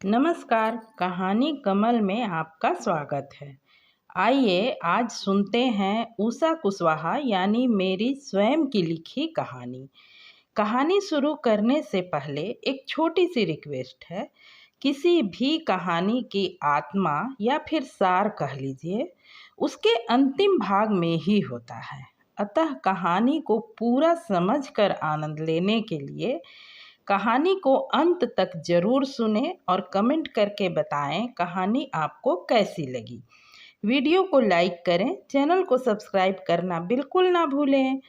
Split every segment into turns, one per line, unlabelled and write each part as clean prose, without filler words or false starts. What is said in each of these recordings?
नमस्कार। कहानी कमल में आपका स्वागत है। आइए आज सुनते हैं उषा कुशवाहा यानी मेरी स्वयं की लिखी कहानी। कहानी शुरू करने से पहले एक छोटी सी रिक्वेस्ट है। किसी भी कहानी की आत्मा या फिर सार कह लीजिए, उसके अंतिम भाग में ही होता है। अतः कहानी को पूरा समझकर आनंद लेने के लिए कहानी को अंत तक जरूर सुने और कमेंट करके बताएं कहानी आपको कैसी लगी। वीडियो को लाइक करें, चैनल को सब्सक्राइब करना बिल्कुल ना भूलें।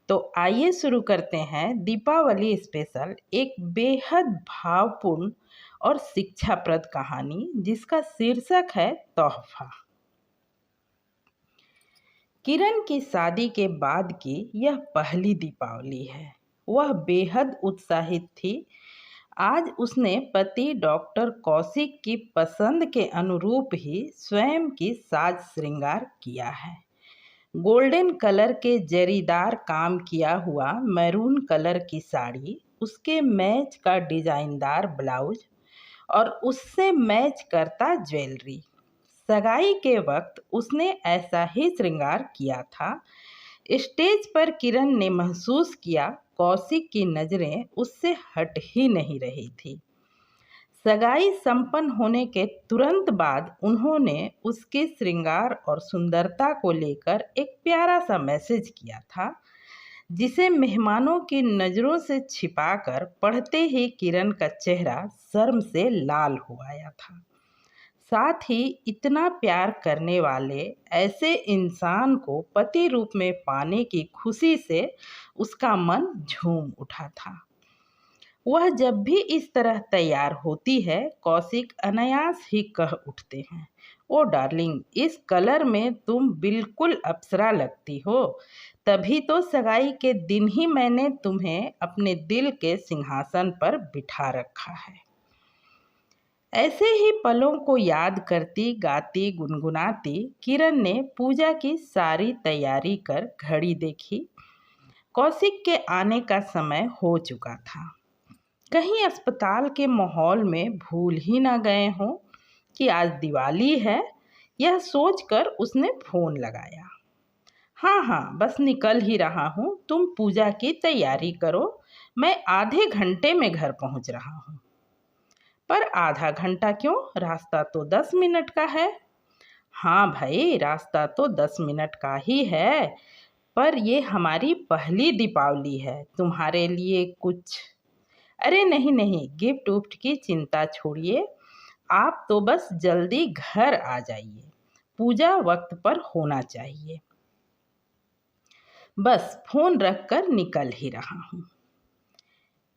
तो आइए शुरू करते हैं दीपावली स्पेशल एक बेहद भावपूर्ण और शिक्षाप्रद कहानी जिसका शीर्षक है तोहफा। किरण की शादी के बाद की यह पहली दीपावली है। वह बेहद उत्साहित थी। आज उसने पति डॉक्टर कौशिक की पसंद के अनुरूप ही स्वयं की साज श्रृंगार किया है। गोल्डन कलर के जरीदार काम किया हुआ मैरून कलर की साड़ी, उसके मैच का डिजाइनदार ब्लाउज और उससे मैच करता ज्वेलरी। सगाई के वक्त उसने ऐसा ही श्रृंगार किया था। स्टेज पर किरण ने महसूस किया कौशिक की नज़रें उससे हट ही नहीं रही थी। सगाई संपन्न होने के तुरंत बाद उन्होंने उसके श्रृंगार और सुंदरता को लेकर एक प्यारा सा मैसेज किया था, जिसे मेहमानों की नज़रों से छिपाकर पढ़ते ही किरण का चेहरा शर्म से लाल हो आया था। साथ ही इतना प्यार करने वाले ऐसे इंसान को पति रूप में पाने की खुशी से उसका मन झूम उठा था। वह जब भी इस तरह तैयार होती है, कौशिक अनायास ही कह उठते हैं, ओ डार्लिंग, इस कलर में तुम बिल्कुल अप्सरा लगती हो। तभी तो सगाई के दिन ही मैंने तुम्हें अपने दिल के सिंहासन पर बिठा रखा है। ऐसे ही पलों को याद करती, गाती, गुनगुनाती किरण ने पूजा की सारी तैयारी कर घड़ी देखी। कौशिक के आने का समय हो चुका था। कहीं अस्पताल के माहौल में भूल ही ना गए हों कि आज दिवाली है। यह सोचकर उसने फोन लगाया। हाँ, बस निकल ही रहा हूँ, तुम पूजा की तैयारी करो, मैं आधे घंटे में घर पहुँच रहा हूँ। पर आधा घंटा क्यों? रास्ता तो 10 मिनट का है। हाँ भाई, रास्ता तो 10 मिनट का ही है, पर ये हमारी पहली दीपावली है, तुम्हारे लिए कुछ। अरे नहीं, गिफ्ट उफ्ट की चिंता छोड़िए, आप तो बस जल्दी घर आ जाइए। पूजा वक्त पर होना चाहिए। बस फोन रखकर निकल ही रहा हूँ।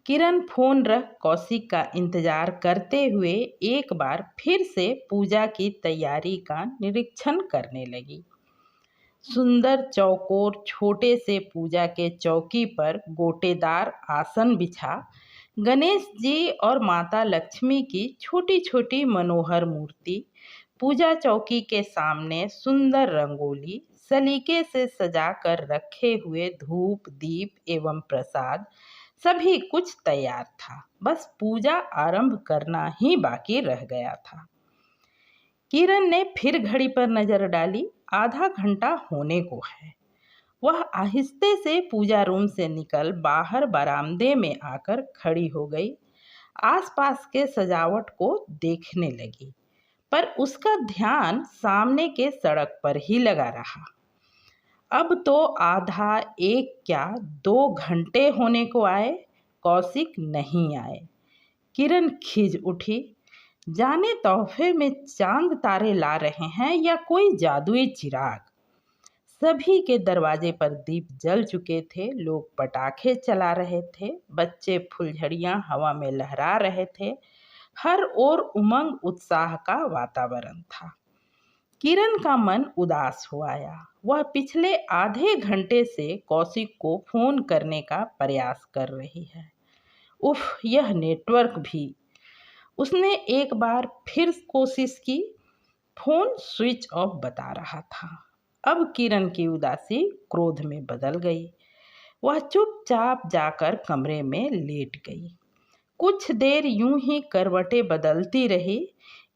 किरण फोन रख कौशिक का इंतजार करते हुए एक बार फिर से पूजा की तैयारी का निरीक्षण करने लगी। सुंदर चौकोर छोटे से पूजा के चौकी पर गोटेदार आसन बिछा गणेश जी और माता लक्ष्मी की छोटी छोटी मनोहर मूर्ति, पूजा चौकी के सामने सुंदर रंगोली, सलीके से सजा कर रखे हुए धूप दीप एवं प्रसाद, सभी कुछ तैयार था। बस पूजा आरंभ करना ही बाकी रह गया था। किरण ने फिर घड़ी पर नजर डाली। आधा घंटा होने को है। वह आहिस्ते से पूजा रूम से निकल बाहर बरामदे में आकर खड़ी हो गई। आसपास के सजावट को देखने लगी, पर उसका ध्यान सामने के सड़क पर ही लगा रहा। अब तो आधा एक क्या 2 घंटे होने को आए, कौशिक नहीं आए। किरण खिज उठी। जाने तोहफे में चांद तारे ला रहे हैं या कोई जादुई चिराग। सभी के दरवाजे पर दीप जल चुके थे, लोग पटाखे चला रहे थे, बच्चे फुलझड़ियां हवा में लहरा रहे थे। हर ओर उमंग उत्साह का वातावरण था। किरण का मन उदास हो आया। वह पिछले आधे घंटे से कौशिक को फोन करने का प्रयास कर रही है। उफ, यह नेटवर्क भी। उसने एक बार फिर कोशिश की। फोन स्विच ऑफ बता रहा था। अब किरण की उदासी क्रोध में बदल गई। वह चुपचाप जाकर कमरे में लेट गई। कुछ देर यूं ही करवटें बदलती रही।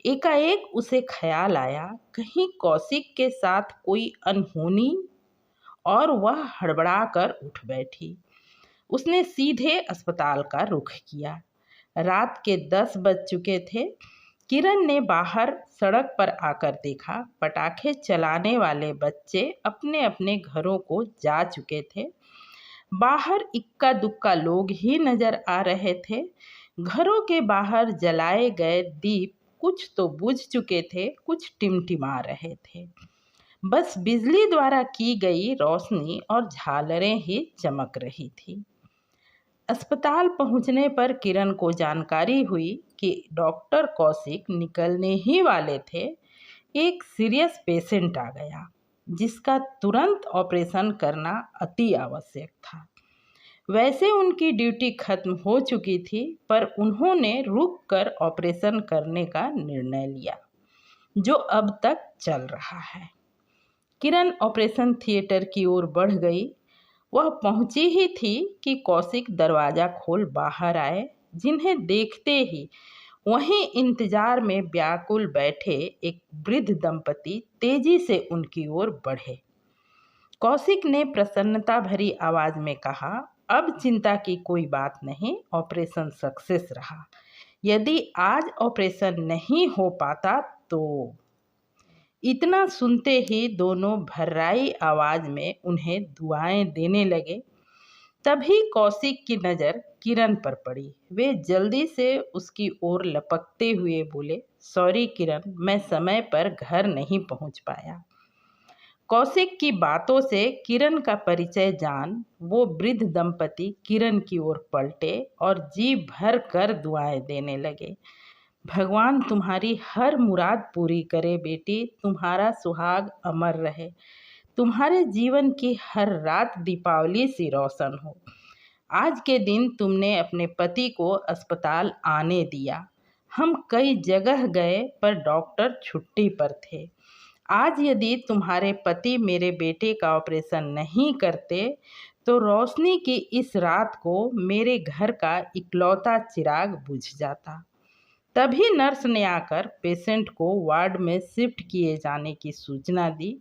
एकाएक उसे ख्याल आया कहीं कौशिक के साथ कोई अनहोनी, और वह हड़बड़ा कर उठ बैठी। उसने सीधे अस्पताल का रुख किया। रात के 10 बज चुके थे। किरण ने बाहर सड़क पर आकर देखा, पटाखे चलाने वाले बच्चे अपने अपने घरों को जा चुके थे। बाहर इक्का दुक्का लोग ही नजर आ रहे थे। घरों के बाहर जलाए गए दीप कुछ तो बुझ चुके थे, कुछ टिमटिमा रहे थे। बस बिजली द्वारा की गई रोशनी और झालरें ही चमक रही थी। अस्पताल पहुंचने पर किरण को जानकारी हुई कि डॉक्टर कौशिक निकलने ही वाले थे। एक सीरियस पेशेंट आ गया जिसका तुरंत ऑपरेशन करना अति आवश्यक था। वैसे उनकी ड्यूटी खत्म हो चुकी थी, पर उन्होंने रुक कर ऑपरेशन करने का निर्णय लिया, जो अब तक चल रहा है। किरण ऑपरेशन थिएटर की ओर बढ़ गई। वह पहुंची ही थी कि कौशिक दरवाजा खोल बाहर आए, जिन्हें देखते ही वहीं इंतजार में व्याकुल बैठे एक वृद्ध दंपति तेजी से उनकी ओर बढ़े। कौशिक ने प्रसन्नता भरी आवाज में कहा, अब चिंता की कोई बात नहीं, ऑपरेशन सक्सेस रहा। यदि आज ऑपरेशन नहीं हो पाता तो। इतना सुनते ही दोनों भर्राई आवाज में उन्हें दुआएं देने लगे। तभी कौशिक की नज़र किरण पर पड़ी। वे जल्दी से उसकी ओर लपकते हुए बोले, सॉरी किरण, मैं समय पर घर नहीं पहुंच पाया। कौशिक की बातों से किरण का परिचय जान वो वृद्ध दंपति किरण की ओर पलटे और जी भर कर दुआएं देने लगे। भगवान तुम्हारी हर मुराद पूरी करे बेटी, तुम्हारा सुहाग अमर रहे, तुम्हारे जीवन की हर रात दीपावली सी रोशन हो। आज के दिन तुमने अपने पति को अस्पताल आने दिया। हम कई जगह गए पर डॉक्टर छुट्टी पर थे। आज यदि तुम्हारे पति मेरे बेटे का ऑपरेशन नहीं करते तो रोशनी की इस रात को मेरे घर का इकलौता चिराग बुझ जाता। तभी नर्स ने आकर पेशेंट को वार्ड में शिफ्ट किए जाने की सूचना दी।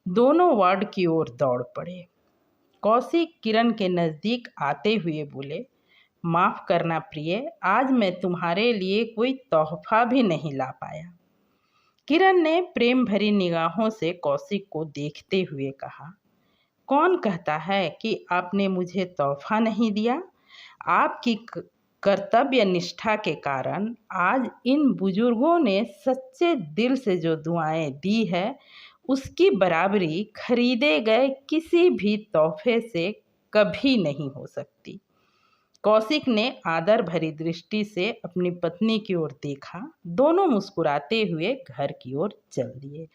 दोनों वार्ड की ओर दौड़ पड़े। कौशिक किरण के नज़दीक आते हुए बोले, माफ़ करना प्रिय, आज मैं तुम्हारे लिए कोई तोहफा भी नहीं ला पाया। किरण ने प्रेम भरी निगाहों से कौशिक को देखते हुए कहा, कौन कहता है कि आपने मुझे तोहफा नहीं दिया? आपकी कर्तव्य निष्ठा के कारण आज इन बुजुर्गों ने सच्चे दिल से जो दुआएं दी है, उसकी बराबरी खरीदे गए किसी भी तोहफे से कभी नहीं हो सकती। कौशिक ने आदर भरी दृष्टि से अपनी पत्नी की ओर देखा। दोनों मुस्कुराते हुए घर की ओर चल दिए।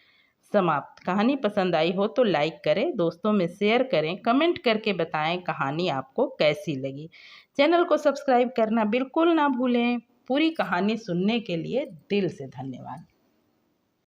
समाप्त। कहानी पसंद आई हो तो लाइक करें, दोस्तों में शेयर करें, कमेंट करके बताएं कहानी आपको कैसी लगी। चैनल को सब्सक्राइब करना बिल्कुल ना भूलें। पूरी कहानी सुनने के लिए दिल से धन्यवाद।